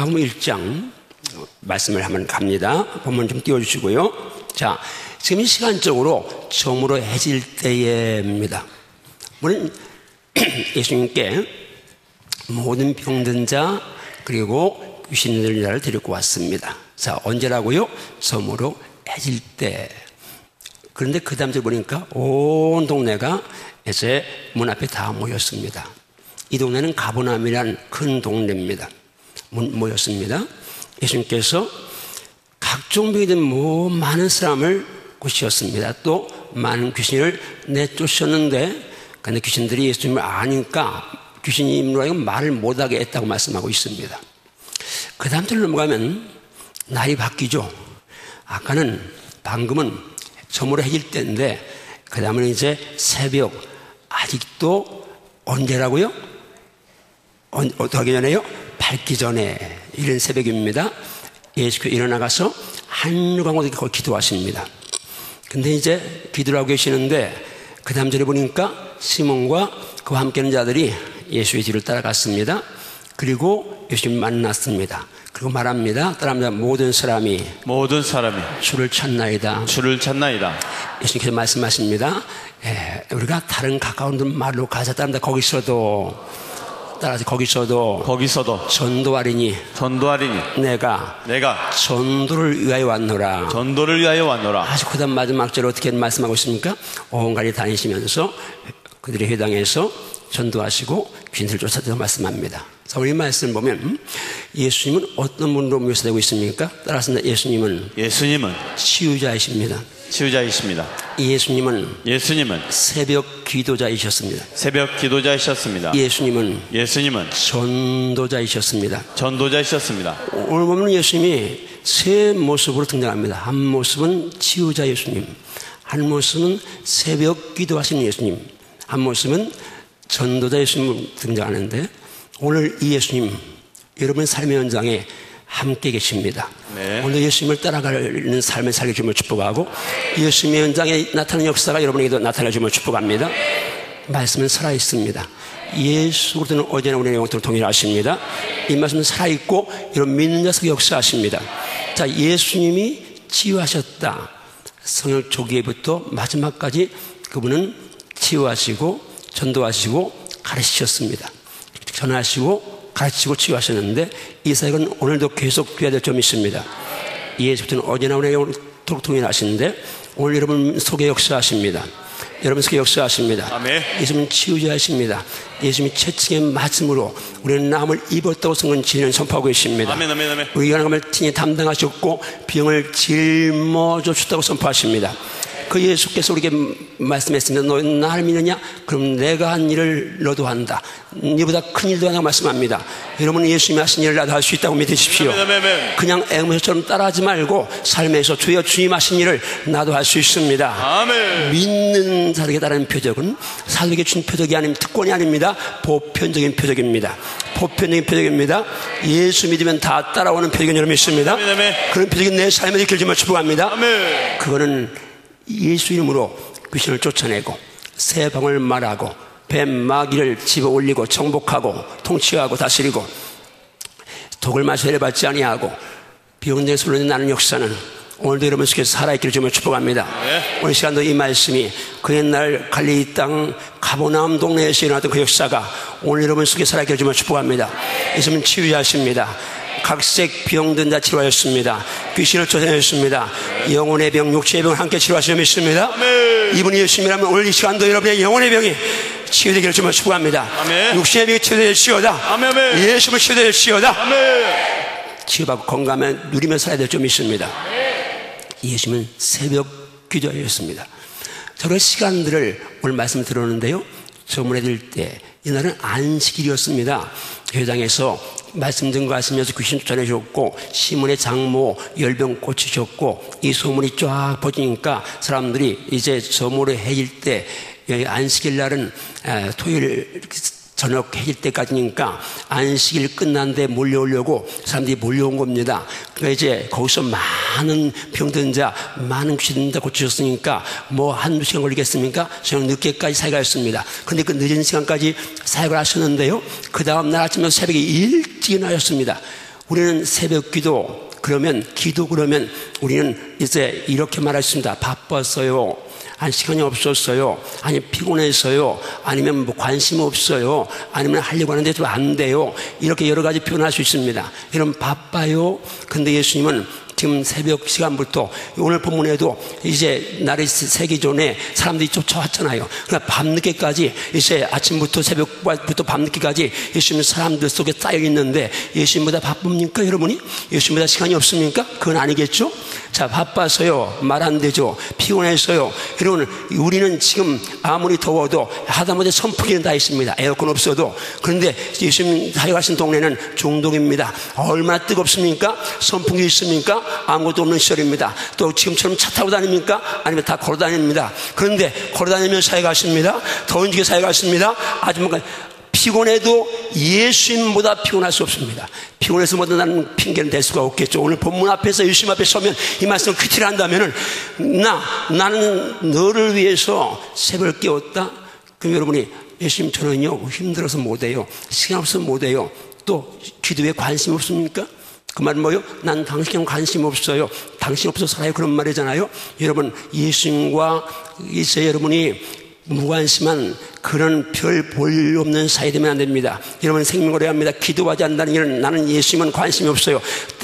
마가복음 1장 말씀을 한번 갑니다. 본문 좀 띄워주시고요. 자, 지금 시간적으로 저물어 해질 때입니다. 우리는 예수님께 모든 병든 자 그리고 귀신 들린 자를 데리고 왔습니다. 자, 언제라고요? 저물어 해질 때. 그런데 그 다음 절 보니까 온 동네가 이제 문 앞에 다 모였습니다. 이 동네는 가버나움이라는 큰 동네입니다. 모였습니다. 예수님께서 각종 병이든 많은 사람을 고치셨습니다. 또 많은 귀신을 내쫓으셨는데, 근데 귀신들이 예수님을 아니까 귀신이 임로하여 말을 못하게 했다고 말씀하고 있습니다. 그 다음 절 넘어가면 날이 바뀌죠. 방금은 저물어 해질 때인데, 그 다음은 이제 새벽, 아직도 언제라고요? 어떻게 하기 전에요? 밝기 전에, 이런 새벽입니다. 예수께서 일어나가서 한루강으로 거기 기도하십니다. 근데 이제 기도를 하고 계시는데, 그 다음 절에 보니까 시몬과 그와 함께 하는 자들이 예수의 뒤를 따라갔습니다. 그리고 예수님 만났습니다. 그리고 말합니다. 따라합니다. 모든 사람이 주를 찾나이다. 예수님께서 말씀하십니다. 우리가 다른 가까운 말로 가서 따릅니다. 거기서도 전도하리니 내가 전도를 위하여 왔노라. 아주 그 다음 마지막 절 어떻게 말씀하고 있습니까? 온 가리 다니시면서 그들의 회당에서 전도하시고 귀신들을 쫓아내서 말씀합니다. 자, 우리 말씀을 보면 예수님은 어떤 분으로 묘사되고 있습니까? 따라서 예수님은 치유자이십니다. 예수님은 새벽 기도자이셨습니다. 예수님은 전도자이셨습니다. 오늘 보면 예수님이 세 모습으로 등장합니다. 한 모습은 치유자 예수님, 한 모습은 새벽 기도하시는 예수님, 한 모습은 전도자 예수님 등장하는데, 오늘 이 예수님 여러분 삶의 현장에 함께 계십니다. 네. 오늘 예수님을 따라가는 삶을 살게 주면 축복하고, 예수님의 현장에 나타나는 역사가 여러분에게도 나타나 주면 축복합니다. 말씀은 살아있습니다. 예수 그리스도는 어제나 오늘의 영원토록 동일하십니다. 이 말씀은 살아있고 여러분 믿는 자석에 역사하십니다. 자, 예수님이 치유하셨다. 성역 초기에부터 마지막까지 그분은 치유하시고 전도하시고 가르치셨습니다. 전하시고 가르치고 치유하셨는데, 이 사역은 오늘도 계속 돼야 될 점이 있습니다. 예수님은 어제나 오늘 영원토록 동일하신데 오늘 여러분 속에 역사하십니다. 아멘. 예수님은 치유자이십니다. 예수님이 채찍의 맞음으로 우리는 남을 입었다고 성경 진리는 선포하고 계십니다. 아멘. 의연함을 친히 담당하셨고 병을 짊어져 줬다고 선포하십니다. 그 예수께서 우리에게 말씀했습니다. 너 나를 믿느냐? 그럼 내가 한 일을 너도 한다. 네보다 큰 일도 하나 말씀합니다. 여러분은 예수님이 하신 일을 나도 할 수 있다고 믿으십시오. 그냥 앵무새처럼 따라하지 말고 삶에서 주여 주님 하신 일을 나도 할 수 있습니다. 아멘. 믿는 사람에게 따르는 표적은 사도에게 준 표적이 아닙니다. 특권이 아닙니다. 보편적인 표적입니다. 예수 믿으면 다 따라오는 표적인 여러분 있습니다. 그런 표적이 내 삶에 있기를 축복합니다. 아멘. 그거는 예수 이름으로 귀신을 쫓아내고 새 방을 말하고 뱀 마귀를 집어 올리고 정복하고 통치하고 다스리고 독을 마셔야 받지 아니하고 병든 소리를 나는 역사는 오늘도 여러분 속에서 살아있기를 주며 축복합니다. 네. 오늘 시간도 이 말씀이 그 옛날 갈릴리 땅 가버나움 동네에서 일어났던 그 역사가 오늘 여러분 속에 살아있기를 주며 축복합니다. 예수님은 치유자십니다. 각색 병든 자 치료하였습니다. 귀신을 쫓아내셨습니다. 영혼의 병, 육체의 병을 함께 치료하시며 믿습니다. 아멘. 이분이 예수님이라면 오늘 이 시간도 여러분의 영혼의 병이 치유되기를 주며 축복합니다. 아멘. 육신의 병이 치유되시오다. 아멘. 예수님을 치유되시오다. 아멘. 치유받고 건강하며 누리며 살아야 될 점이 있습니다. 예수님은 새벽 기도하였습니다. 저런 시간들을 오늘 말씀 들었는데요, 저문에 들 때 이날은 안식일이었습니다. 회당에서 말씀 증거하시면서 귀신 쫓아내셨고 시몬의 장모 열병 고치셨고 이 소문이 쫙 퍼지니까 사람들이 이제 저물어 해질 때, 안식일 날은 토요일 저녁 해질 때까지니까 안식일 끝난 데 몰려오려고 사람들이 몰려온 겁니다. 그러니까 이제 거기서 많은 병든 자, 많은 귀신 다 고치셨으니까 뭐 한두 시간 걸리겠습니까? 저녁 늦게까지 사역을 했습니다. 그런데 그 늦은 시간까지 사역을 하셨는데요, 그 다음날 아침에 새벽에 일찍 일어나셨습니다. 우리는 새벽 기도 그러면 우리는 이제 이렇게 말했습니다. 바빴어요. 아니 시간이 없었어요. 아니 피곤해서요. 아니면 뭐 관심 없어요. 아니면 하려고 하는데 좀 안 돼요. 이렇게 여러 가지 표현할 수 있습니다. 여러분 바빠요. 근데 예수님은 지금 새벽 시간부터 오늘 본문에도 이제 날이 새기 전에 사람들이 쫓아왔잖아요. 그러니까 밤늦게까지 이제 아침부터 새벽부터 밤늦게까지 예수님 사람들 속에 쌓여 있는데 예수님보다 바쁩니까 여러분이? 예수님보다 시간이 없습니까? 그건 아니겠죠? 자, 바빠서요. 말 안 되죠. 피곤해서요. 여러분 우리는 지금 아무리 더워도 하다못해 선풍기는 다 있습니다. 에어컨 없어도. 그런데 예수님 사역하신 동네는 중동입니다. 얼마나 뜨겁습니까? 선풍기 있습니까? 아무것도 없는 시절입니다. 또 지금처럼 차 타고 다닙니까? 아니면 다 걸어 다닙니다. 그런데 걸어 다니면 사역하십니다. 더운 지게 사역하십니다. 아줌마가 피곤해도 예수님보다 피곤할 수 없습니다. 피곤해서 못한다는 핑계는 될 수가 없겠죠. 오늘 본문 앞에서 예수님 앞에 서면 이 말씀을 퀴티를 한다면은 나는 너를 위해서 새벽을 깨웠다. 그럼 여러분이 예수님 저는요 힘들어서 못해요. 시간 없어서 못해요. 또 기도에 관심 없습니까? 그 말은 뭐요? 난 당신에게 관심 없어요. 당신 없어서 살아요. 그런 말이잖아요. 여러분 예수님과 이제 여러분이 무관심한 그런 별 볼 없는 사이 되면 안 됩니다. 여러분 생명을 합니다. 기도하지 않는다는 일은 나는 예수님은 관심이 없어요.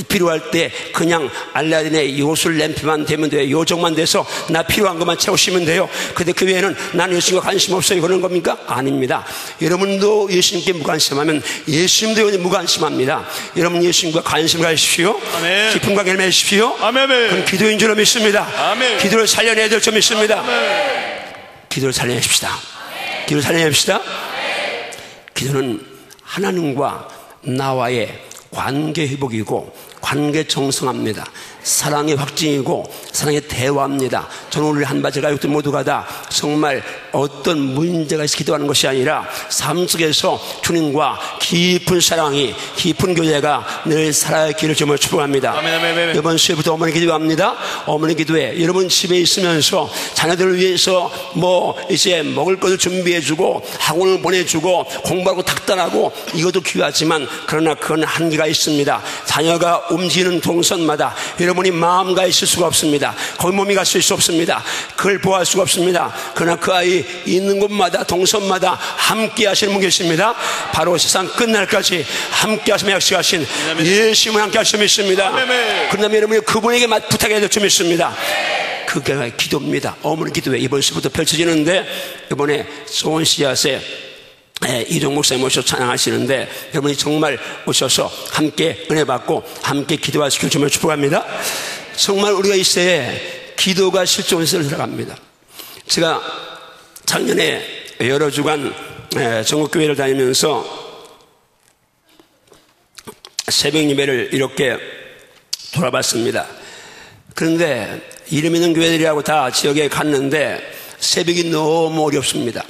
필요할 때 그냥 알라딘의 요술 램프만 되면 돼요. 요정만 돼서 나 필요한 것만 채우시면 돼요. 근데 그 외에는 나는 예수님과 관심 없어요. 그런 겁니까? 아닙니다. 여러분도 예수님께 무관심하면 예수님도 무관심합니다. 여러분 예수님과 관심을 가지십시오. 아멘. 깊은 관계를 맺으십시오. 아멘. 그건 기도인 줄 믿습니다. 아멘. 기도를 살려내야 될 줄 믿습니다. 아멘. 기도를 살려냅시다. 기도를 살려냅시다. 기도는 하나님과 나와의 관계 회복이고 관계 정성합니다. 사랑의 확증이고 사랑의 대화입니다. 저는 오늘 한바지 가족들 모두가 다 정말 어떤 문제가 있어 기도하는 것이 아니라 삶 속에서 주님과 깊은 사랑이 깊은 교제가 늘 살아야 기를 주님을 축복합니다. 아멘. 이번 수요일부터 어머니 기도합니다. 어머니 기도에 여러분 집에 있으면서 자녀들을 위해서 뭐 이제 먹을 것을 준비해주고 학원을 보내주고 공부하고 닥달하고 이것도 귀하지만 그러나 그건 한계가 있습니다. 자녀가 움직이는 동선마다 여러분이 마음 가 있을 수가 없습니다. 거기 몸이 갔을 수 없습니다. 그걸 보호할 수가 없습니다. 그러나 그 아이 있는 곳마다 동선마다 함께 하시는 분 계십니다. 바로 세상 끝날까지 함께 하시며 약속하신 예수님을 함께 하시며 있습니다. 그러면 여러분이 그분에게 부탁해야 될 줄 믿습니다. 그게 기도입니다. 어머니 기도회 이번 주부터 펼쳐지는데 이번에 소원 씨앗에 이종 목사님 모셔서 찬양하시는데 여러분이 정말 오셔서 함께 은혜 받고 함께 기도할 수 있기를 축복합니다. 정말 우리가 이 시대에 기도가 실존시대로 들어갑니다. 제가 작년에 여러 주간 전국교회를 다니면서 새벽 예배를 이렇게 돌아봤습니다. 그런데 이름 있는 교회들이라고 다 지역에 갔는데 새벽이 너무 어렵습니다.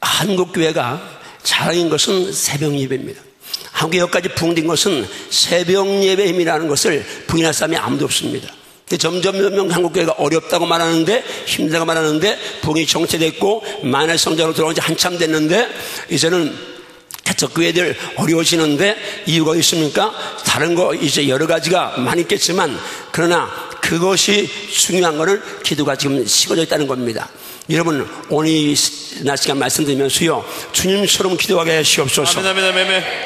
한국교회가 자랑인 것은 새벽 예배입니다. 한국에 여기까지 부흥된 것은 새벽 예배 힘이라는 것을 부인할 사람이 아무도 없습니다. 점점 한국교회가 어렵다고 말하는데 힘들다고 말하는데 부흥이 정체됐고 만일 성장으로 들어온 지 한참 됐는데 이제는 개척 교회들 어려워지는데 이유가 있습니까? 다른 거 이제 여러 가지가 많이 있겠지만 그러나 그것이 중요한 거는 기도가 지금 식어져 있다는 겁니다. 여러분 오늘 이 날씨가 말씀드리면서요 주님처럼 기도하게 하시옵소서.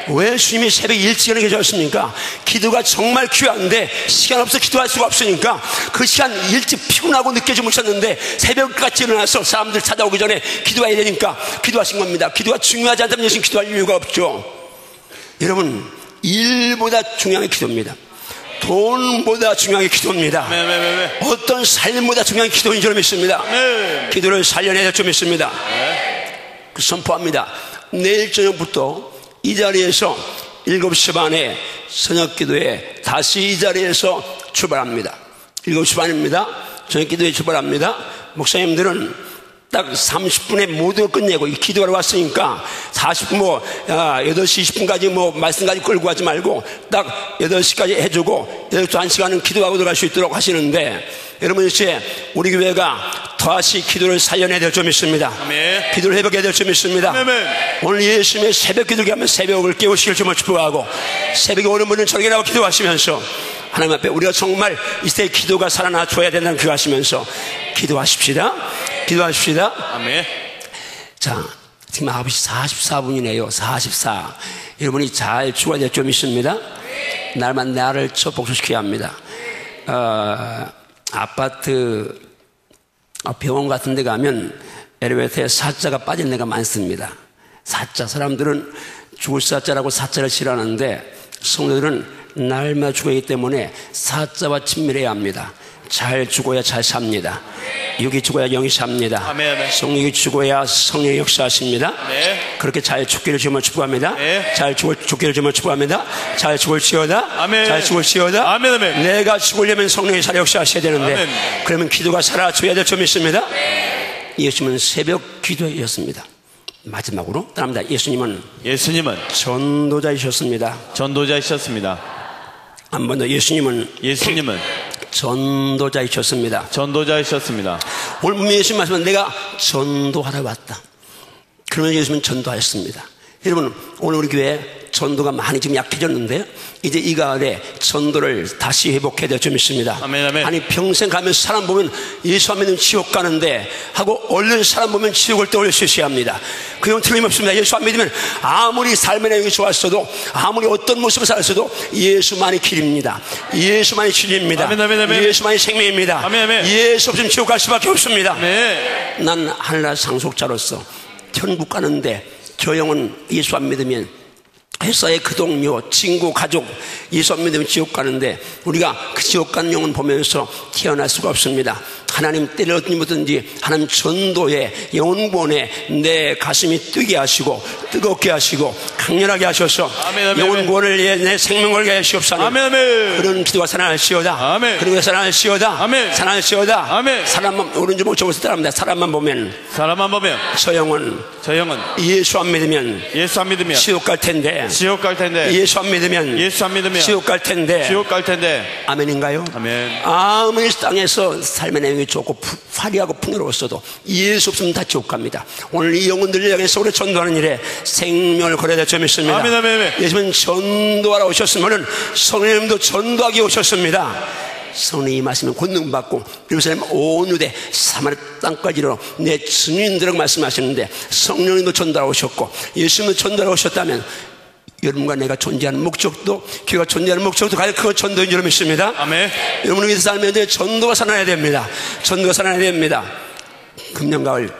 왜 주님이 새벽 일찍 일어나게 하셨습니까? 기도가 정말 귀한데 시간 없어 기도할 수가 없으니까 그 시간 일찍 피곤하고 늦게 주무셨는데 새벽같이 일어나서 사람들 찾아오기 전에 기도해야 되니까 기도하신 겁니다. 기도가 중요하지 않다면 예수님 기도할 이유가 없죠. 여러분 일보다 중요한 게 기도입니다. 돈보다 중요한 게 기도입니다. 어떤 삶보다 중요한 게 기도인 줄 믿습니다. 기도를 살려내야 될 줄 믿습니다. 그 선포합니다. 내일 저녁부터 이 자리에서 7시 반에 저녁기도에 다시 이 자리에서 출발합니다. 7시 반입니다. 저녁기도에 출발합니다. 목사님들은 딱 30분에 모두 끝내고 기도하러 왔으니까 40분 8시 20분까지 말씀까지 끌고 가지 말고 딱 8시까지 해주고 1시간은 기도하고 들어갈 수 있도록 하시는데 여러분 이제 우리 교회가 다시 기도를 살려내야 될 줄 믿습니다. 아멘. 기도를 회복해야 될 줄 믿습니다. 아멘. 오늘 예수님의 새벽 기도를 하면 새벽을 깨우시길 좀 축복하고, 새벽에 오는 분은 저녁에 나와 기도하시면서 하나님 앞에 우리가 정말 이때 기도가 살아나 줘야 된다는 그 하시면서 기도하십시다. 기도하십시다. 아멘. 자, 지금 9시 44분이네요. 44. 여러분이 잘 죽어야 될 줄 믿습니다. 날만 나를 복수시켜야 합니다. 아파트, 병원 같은 데 가면 엘리베이터에 사자가 빠진 데가 많습니다. 사자, 사람들은 죽을 사자라고 사자를 싫어하는데 성도들은 날마다 죽어야 하기 때문에 사자와 친밀해야 합니다. 잘 죽어야 잘 삽니다. 육이 죽어야 영이 삽니다. 아멘. 성령이 죽어야 성령이 역사하십니다. 네. 그렇게 잘 죽기를 주면 축복합니다. 네. 잘 죽기를 주면 축복합니다. 잘 죽을지어다. 아멘. 잘 죽을지어다. 아멘, 아멘. 내가 죽으려면 성령이 살아 역사하셔야 되는데, 아멘. 그러면 기도가 살아줘야 될 줄 믿습니다. 예수님은 새벽 기도였습니다. 마지막으로 따라합니다. 예수님은 전도자이셨습니다. 전도자이셨습니다. 한 번 더. 예수님은 전도자이셨습니다. 전도자이셨습니다. 오늘 분명히 예수님 말씀은 내가 전도하러 왔다. 그러면 예수님은 전도하였습니다. 여러분, 오늘 우리 교회 전도가 많이 지금 약해졌는데 이제 이 가을에 전도를 다시 회복해야 될 줄 믿습니다. 아멘, 아멘. 아니, 평생 가면서 사람 보면 예수 안 믿으면 지옥 가는데 하고 얼른 사람 보면 지옥을 떠올려 주셔야 합니다. 그건 틀림없습니다. 예수 안 믿으면 아무리 삶의 내용이 좋았어도, 아무리 어떤 모습을 살았어도 예수만이 길입니다. 예수만이 진리입니다. 아멘, 아멘, 아멘. 예수만이 생명입니다. 아멘, 아멘. 예수 없으면 지옥 갈 수밖에 없습니다. 네. 난 하늘나라 상속자로서 천국 가는데 저 영혼 예수 안 믿으면, 회사의 그 동료, 친구, 가족 예수 안 믿으면 지옥 가는데 우리가 그 지옥 가는 영혼 보면서 태어날 수가 없습니다. 하나님 때를 어디든지 하나님 전도에, 영혼구원에 내 가슴이 뛰게 하시고 뜨겁게 하시고 강렬하게 하셔서 아멘, 아멘, 영혼구원을 내 생명 걸게 하시옵소서. 아멘, 아멘. 그런 기도가 살아날시오다. 아멘. 그런 기도가 살아날시오다. 아멘. 살아날시오다. 아멘. 사람만 오른쪽 목적으로 따라합니다. 사람만 보면 저 영혼 예수 안 믿으면 지옥 갈 텐데, 예수 안 믿으면 지옥 갈 텐데, 아멘인가요? 아멘. 아무리 땅에서 삶의 내용이 좋고 화려하고 풍요로웠어도 예수 없으면 다 지옥 갑니다. 오늘 이 영혼들을 향해서 우리 전도하는 일에 생명을 걸어야 될 줄 믿습니다. 아멘, 아멘, 아멘. 예수님은 전도하러 오셨으면 성령님도 전도하기 오셨습니다. 성령이 말씀을 권능받고 예루살렘 온 유대 사마리아 땅까지로 내 증인들에게 말씀하시는데, 성령님도 전도하러 오셨고 예수님도 전도하러 오셨다면 여러분과 내가 존재하는 목적도, 교회가 존재하는 목적도 가장 큰 전도인 줄 믿습니다. 아멘. 여러분을 위해서 살면 돼. 전도가 살아나야 됩니다. 전도가 살아나야 됩니다. 금년 가을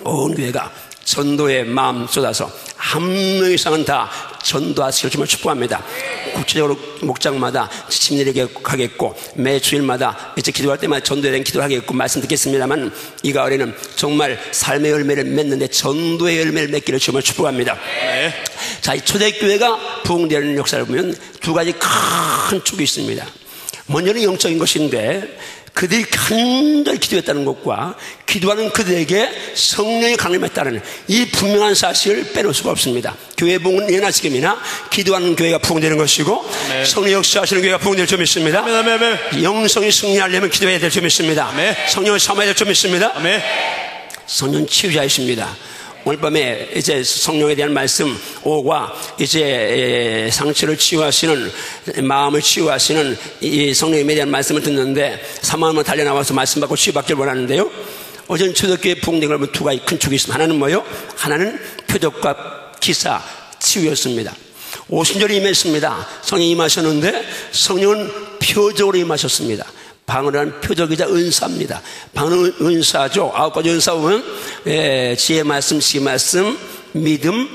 온 교회가 전도의 마음 쏟아서 한 명 이상은 다 전도하시길 정말 축복합니다. 구체적으로 목장마다 시민들에게 하겠고, 매 주일마다 이제 기도할 때마다 전도에 대한 기도를 하겠고 말씀 듣겠습니다만, 이 가을에는 정말 삶의 열매를 맺는데 전도의 열매를 맺기를 정말 축복합니다. 네. 자, 이 초대교회가 부흥되는 역사를 보면 두 가지 큰 축이 있습니다. 먼저는 영적인 것인데, 그들이 간절히 기도했다는 것과 기도하는 그들에게 성령의 강림했다는 이 분명한 사실을 빼놓을 수가 없습니다. 교회 부흥은 예나 지금이나 기도하는 교회가 부흥되는 것이고, 네. 성령 역사하시는 교회가 부흥될 줄 믿습니다. 아멘, 아멘, 아멘. 영성이 승리하려면 기도해야 될 줄 믿습니다. 아멘. 성령을 삼아야 될 줄 믿습니다. 아멘. 성령 치유자이십니다. 오늘 밤에 이제 성령에 대한 말씀 5과 이제 상처를 치유하시는, 마음을 치유하시는 이 성령에 대한 말씀을 듣는데 사마음으로 달려나와서 말씀 받고 치유받기를 원하는데요. 어제는 초대교회 부흥된 걸 보면 두 가지 큰 축이 있습니다. 하나는 뭐요? 하나는 표적과 기사, 치유였습니다. 오순절이 임했습니다. 성령이 임하셨는데 성령은 표적으로 임하셨습니다. 방언이라는 표적이자 은사입니다. 방언은 은사죠. 9가지 은사 보면 지혜 말씀, 시 말씀, 믿음,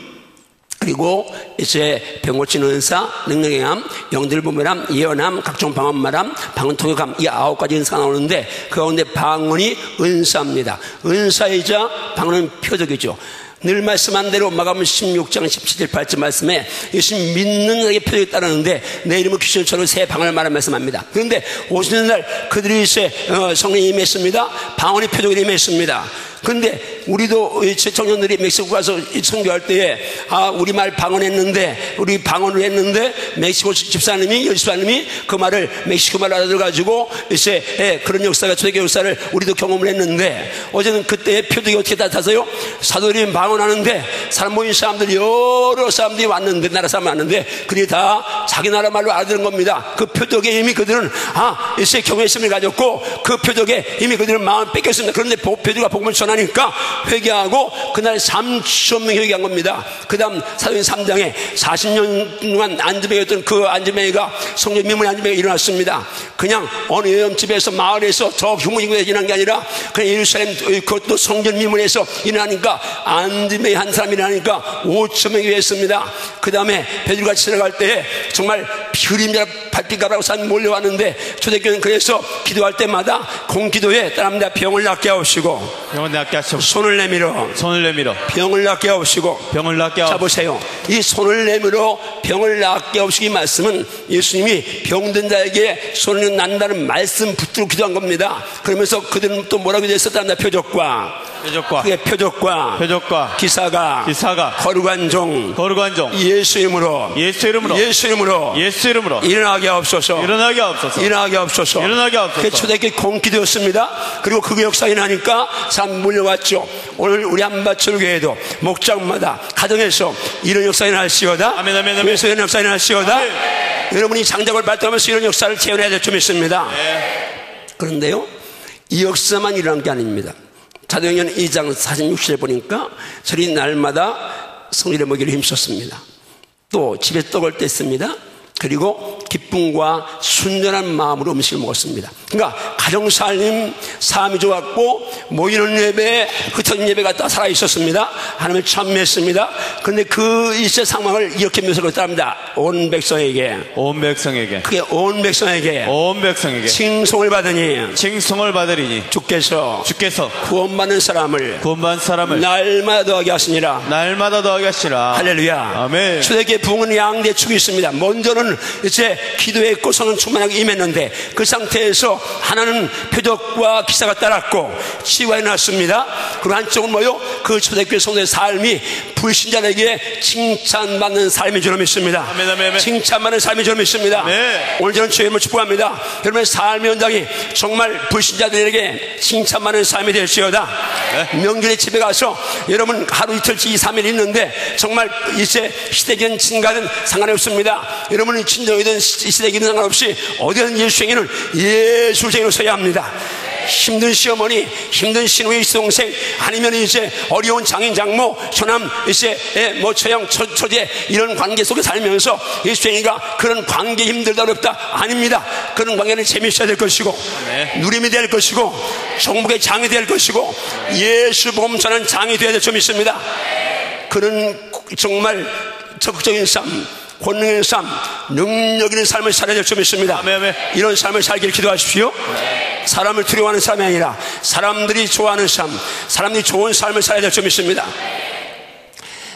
그리고 이제 병 고치는 은사, 능력의 함, 영들 분별함, 예언함, 각종 방언 말함, 방언 통역함, 이 9가지 은사가 나오는데 그 가운데 방언이 은사입니다. 은사이자 방언은 표적이죠. 늘 말씀한 대로 마가복음 16장 17절 8절 말씀에 예수님 믿는 자에게 표적이 따르는데 내 이름은 귀신처럼 새 방언을 말하는 말씀합니다. 그런데 오시는 날 그들이 이제 성령이 임했습니다. 방언이 표적이 임했습니다. 그런데 우리도 이 청년들이 멕시코 가서 선교할 때에 우리말 방언했는데 우리 방언을 했는데 멕시코 집사님이 열수사님이 그 말을 멕시코 말로 알아들어가지고 이제 그런 역사가 초대교회 역사를 우리도 경험을 했는데 어제는 그때의 표적이 어떻게 나타나서요? 사도들이 방언하는데 사람 모인 사람들이 여러 사람들이 왔는데 나라 사람 왔는데 그들이 다 자기 나라 말로 알아들은 겁니다. 그 표적에 이미 그들은 이제 경외심을 가졌고 그 표적에 이미 그들은 마음을 뺏겼습니다. 그런데 표적과 복음을 전하니까 회개하고 그날 3천 명이 회개한 겁니다. 그 다음 사도행 3장에 40년 동안 안전뱅이였던 그 안전뱅이가 성전 민문의 안전뱅이가 일어났습니다. 그냥 어느 여염집에서 마을에서 저 휴무지구에서 일어난 게 아니라 그냥 예루살렘 그것도 성전 민문에서 일어나니까 안전뱅이 한 사람이 일어나니까 5천 명이 회했습니다. 그 다음에 베드로가 지나갈 때 정말 그림자 발빛가라고 산 몰려왔는데 초대교회는 그래서 기도할 때마다 공기도에 따릅니다. 병을 낫게 하옵시고 병을 낫게 하시고 손을 내밀어 병을 낫게 하옵시고 병을 낫게 하옵시고. 자 보세요. 이 손을 내밀어 병을 낫게 하옵시고 이 말씀은 예수님이 병든 자에게 손을 난다는 말씀 붙들고 기도한 겁니다. 그러면서 그들은 또 뭐라고 되었었답니다. 그게 표적과 기사가 거룩한 종 예수 이름으로 일어나게 하옵소서. 그 초대교회 공기도였습니다. 그리고 그게 역사가 나니까 사람 몰려왔죠. 오늘 우리 한밭철교회도 목장마다 가정에서 이런 역사가 날시오다. 교회에서 이런 역사가 날시오다. 여러분이 장작을 발동하면서 이런 역사를 재현해야 될 점 있습니다. 그런데요, 이 역사만 일어난 게 아닙니다. 사도행전 2장 46절에 보니까 저리 날마다 성전에 먹이를 힘썼습니다. 또 집에 떡을 뗐습니다. 그리고 기쁨과 순전한 마음으로 음식을 먹었습니다. 그러니까 가정살림 삶이 좋았고 모이는 예배 흩어진 예배가 다 살아있었습니다. 하나님을 찬미했습니다. 그런데 그 일세 상황을 이렇게 묘사를 합니다. 온 백성에게 그게 온 백성에게 칭송을 받으니 주께서 구원받는 사람을 날마다 더하게 하시니라. 할렐루야. 아멘. 초대교회 부흥은 양대 축이 있습니다. 먼저는 이제 기도했고 성령 충만하게 임했는데 그 상태에서 하나는 표적과 기사가 따랐고 치유가 일어났습니다. 그리고 한쪽은 뭐요? 그 초대교회 성도의 삶이 불신자에게 칭찬받는 삶인 줄 믿습니다. 칭찬받는 삶인 줄 믿습니다. 오늘 저는 주님을 축복합니다. 여러분의 삶의 현장이 정말 불신자들에게 칭찬받는 삶이 될지어다. 명절에 집에 가서 여러분 하루 이틀치 2, 3일 있는데 정말 이제 시댁이든 친가든 상관이 없습니다. 여러분은 친정이든 시댁이든 상관없이 어디든 예수쟁이는 예수쟁이로 서야 합니다. 힘든 시어머니, 힘든 시누이 동생, 아니면 이제 어려운 장인 장모, 처남, 이제 뭐 처형, 처제 이런 관계 속에 살면서 예수쟁이가 그런 관계 힘들다 어렵다 아닙니다. 그런 관계는 재미있어야 될 것이고 누림이 될 것이고 정복의 장이 될 것이고 예수 복음 전하는 장이 되어야 될 점이 있습니다. 그런 정말 적극적인 삶, 권능의 삶, 능력 있는 삶을 살아야 될 점이 있습니다. 이런 삶을 살기를 기도하십시오. 사람을 두려워하는 삶이 아니라 사람들이 좋아하는 삶, 사람들이 좋은 삶을 살아야 될 점이 있습니다.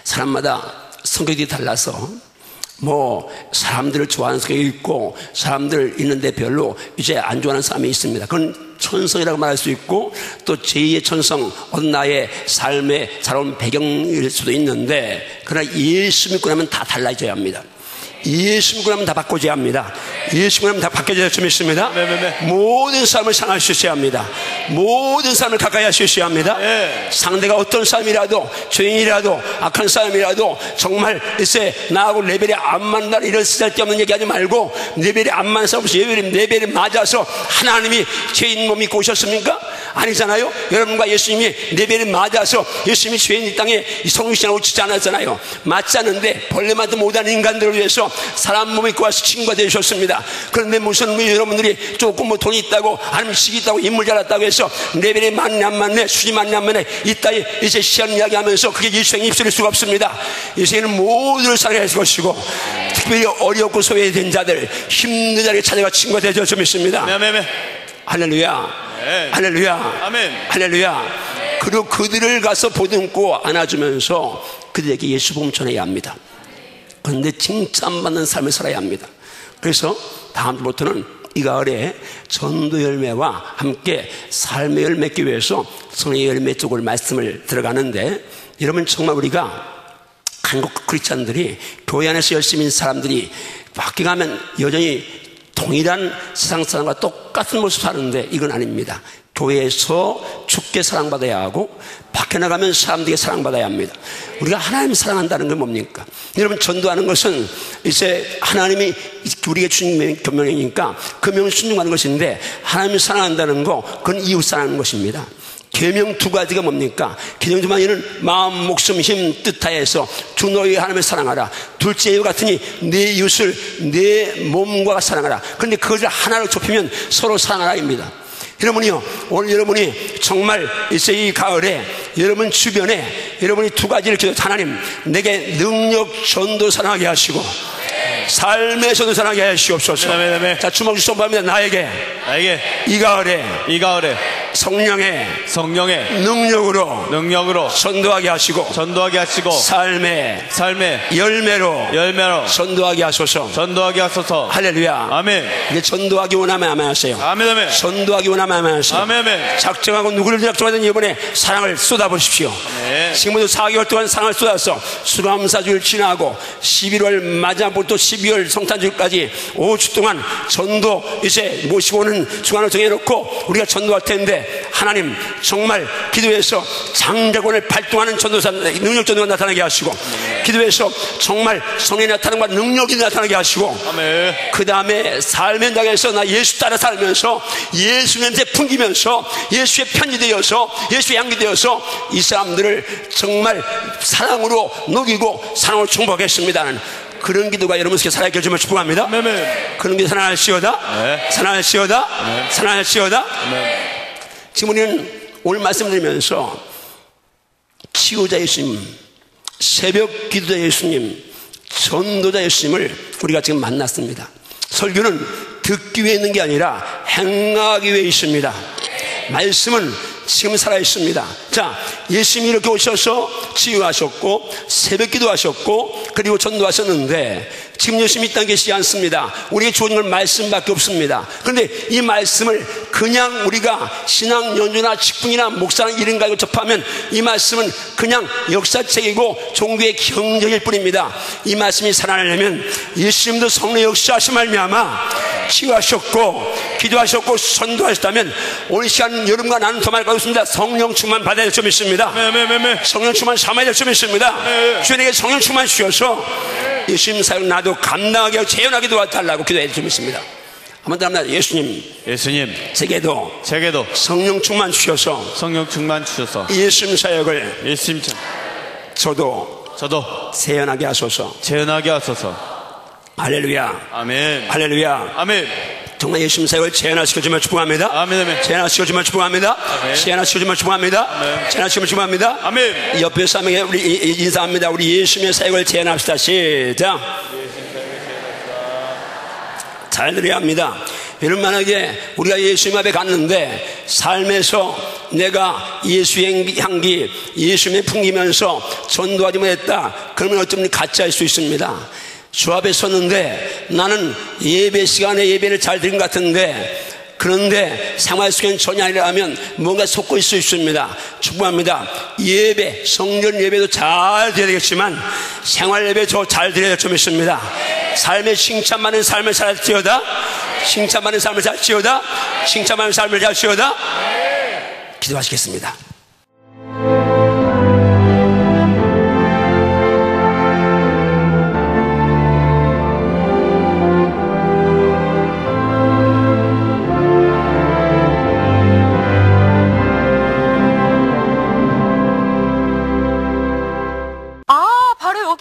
사람마다 성격이 달라서 뭐 사람들을 좋아하는 성격이 있고 사람들 있는데 별로 이제 안 좋아하는 사람이 있습니다. 그건 천성이라고 말할 수 있고 또 제2의 천성, 어떤 나의 삶에 자라온 배경일 수도 있는데 그러나 예수 믿고 나면 다 달라져야 합니다. 예수 믿고 나면 다 바꿔줘야 합니다. 예수 믿고 나면 다 바뀌어져야 할 점이 있습니다. 모든 사람을 사랑할 수 있어야 합니다. 모든 사람을 가까이 할 수 있어야 합니다. 상대가 어떤 사람이라도 죄인이라도 악한 사람이라도 정말 이제 나하고 레벨이 안 맞는다 이런 쓸데없는 얘기하지 말고 레벨이 안 맞는 사람 없이 레벨이 맞아서 하나님이 죄인 몸 입고 오셨습니까? 아니잖아요. 여러분과 예수님이 레벨이 맞아서 예수님이 죄인 이 땅에 성육신하고 오시지 않았잖아요. 맞지 않는데 벌레만도 못하는 인간들을 위해서 사람 몸 입고 와서 친구가 되셨습니다. 그런데 무슨 여러분들이 조금 뭐 돈이 있다고 아니면 식이 있다고 인물 잘났다고 해서 레벨이 맞네 안 맞네 수지 맞네 안 맞네 이따위 이제 시한 이야기 하면서 그게 예수님이 입술일 수가 없습니다. 예수님은 모두를 사랑할 것이고 특별히 어렵고 소외된 자들 힘든 자에게 찾아가 친구가 되어 좀 있습니다. 할렐루야. 할렐루야. 아멘. 할렐루야. 그리고 그들을 가서 보듬고 안아주면서 그들에게 예수 복음 전해야 합니다. 그런데 칭찬받는 삶을 살아야 합니다. 그래서 다음부터는 이 가을에 전도 열매와 함께 삶의 열매 맺기 위해서 성령의 열매 쪽을 말씀을 들어가는데, 여러분 정말 우리가 한국 크리스찬들이 교회 안에서 열심히 있는 사람들이 밖에 가면 여전히 동일한 세상 사람과 똑같은 모습 사는데 이건 아닙니다. 교회에서 주께 사랑받아야 하고 밖에 나가면 사람들에게 사랑받아야 합니다. 우리가 하나님 사랑한다는 건 뭡니까? 여러분 전도하는 것은 이제 하나님이 우리에게 주신 명령이니까 그 명령을 순종하는 것인데, 하나님을 사랑한다는 거 그건 이웃 사랑하는 것입니다. 계명 두 가지가 뭡니까? 계명 두 가지는 마음, 목숨, 힘, 뜻하여서 주 너희 하나님을 사랑하라. 둘째 이와 같으니 내 이웃을 내 몸과 사랑하라. 그런데 그것을 하나로 좁히면 서로 사랑하라입니다. 여러분이요, 오늘 여러분이 정말 이제 이 가을에 여러분 주변에 여러분이 두 가지를 기도해요. 하나님, 내게 능력 전도 사랑하게 하시고 삶의 전도 사랑하게 하시옵소서. 자, 주먹 주시기 바랍니다. 나에게 이 가을에 성령의 능력으로 전도하게 하시고 삶의 열매로 전도하게 하소서. 할렐루야. 아멘. 이게 전도하기 원하면 아멘 하세요. 아멘. 전도하기 원하면 아멘 하세요. 아멘. 작정하고 누구를 작정하든 이번에 사랑을 쏟아보십시오. 지금부터 4개월 동안 사랑을 쏟아서 수감사주를 지나고 11월 마지막부터 12월 성탄주일까지 5주 동안 전도 이제 모시고 오는 주간을 정해놓고 우리가 전도할 텐데, 하나님 정말 기도해서 장자권을 발동하는 전도사 능력 전도가 나타나게 하시고, 기도해서 정말 성령이 나타나는 것과 능력이 나타나게 하시고, 그 다음에 삶의 현장에서 나 예수 따라 살면서 예수 냄새 풍기면서 예수의 편지 되어서 예수의 향기 되어서 이 사람들을 정말 사랑으로 녹이고 사랑으로 충복하겠습니다. 그런 기도가 여러분 속에 살아있게 해주면 축복합니다. 그런 기도 살아날시어다. 살아날시어다. 지금 우리는 오늘 말씀드리면서 치유자 예수님, 새벽 기도자 예수님, 전도자 예수님을 우리가 지금 만났습니다. 설교는 듣기 위해 있는 게 아니라 행하기 위해 있습니다. 말씀은 지금 살아있습니다. 자, 예수님이 이렇게 오셔서 치유하셨고 새벽 기도하셨고 그리고 전도하셨는데, 지금 예수님이 이 땅에 계시지 않습니다. 우리에게 주어진 건 말씀밖에 없습니다. 그런데 이 말씀을 그냥 우리가 신앙 연주나 직분이나 목사나 이런 가지고 접하면 이 말씀은 그냥 역사책이고 종교의 경전일 뿐입니다. 이 말씀이 살아나려면 예수님도 성령 역사하신 말미암아 치유하셨고 기도하셨고 전도하셨다면, 오늘 시간 여러분과 나는 더 말할 거 없습니다. 성령 충만 받아야 될 점이 있습니다. 성령 충만 삼아야 될 점이 있습니다. 주님에게 성령 충만 주셔서 예수님 사역 나도 감당하게 하고 재현하게 도와달라고 기도해야 될 점이 있습니다. 한번 더 합니다. 예수님 제게도 성령 충만 주셔서 예수님 사역을 저도 재현하게 하소서. 할렐루야. 아멘. 할렐루야. 아멘. 정말 예수님 사역을 재현시켜주면 축복합니다. 아멘. 재현시켜주면 축복합니다. 재현시켜주면 축복합니다. 재현시켜주면 축복합니다. 아멘. 옆에 사람에게 우리 인사합니다. 우리 예수님의 사역을 재현합시다. 시작. 잘 들어야 합니다. 여러분, 만약에 우리가 예수님 앞에 갔는데 삶에서 내가 예수의 향기, 예수님의 풍기면서 전도하지 못했다, 그러면 어쩌면 가짜일 수 있습니다. 주 앞에 섰는데 나는 예배 시간에 예배를 잘 드린 것 같은데, 그런데 생활 속에는 전혀 아니라면 뭔가 속고 있을 수 있습니다. 축복합니다. 예배, 성전 예배도 잘 드려야 되겠지만 생활 예배도 잘 드려야 될 점이 있습니다. 삶에 칭찬받는 삶을 살지어다. 칭찬받는 삶을 살지어다. 칭찬받는 삶을 살지어다. 기도하시겠습니다.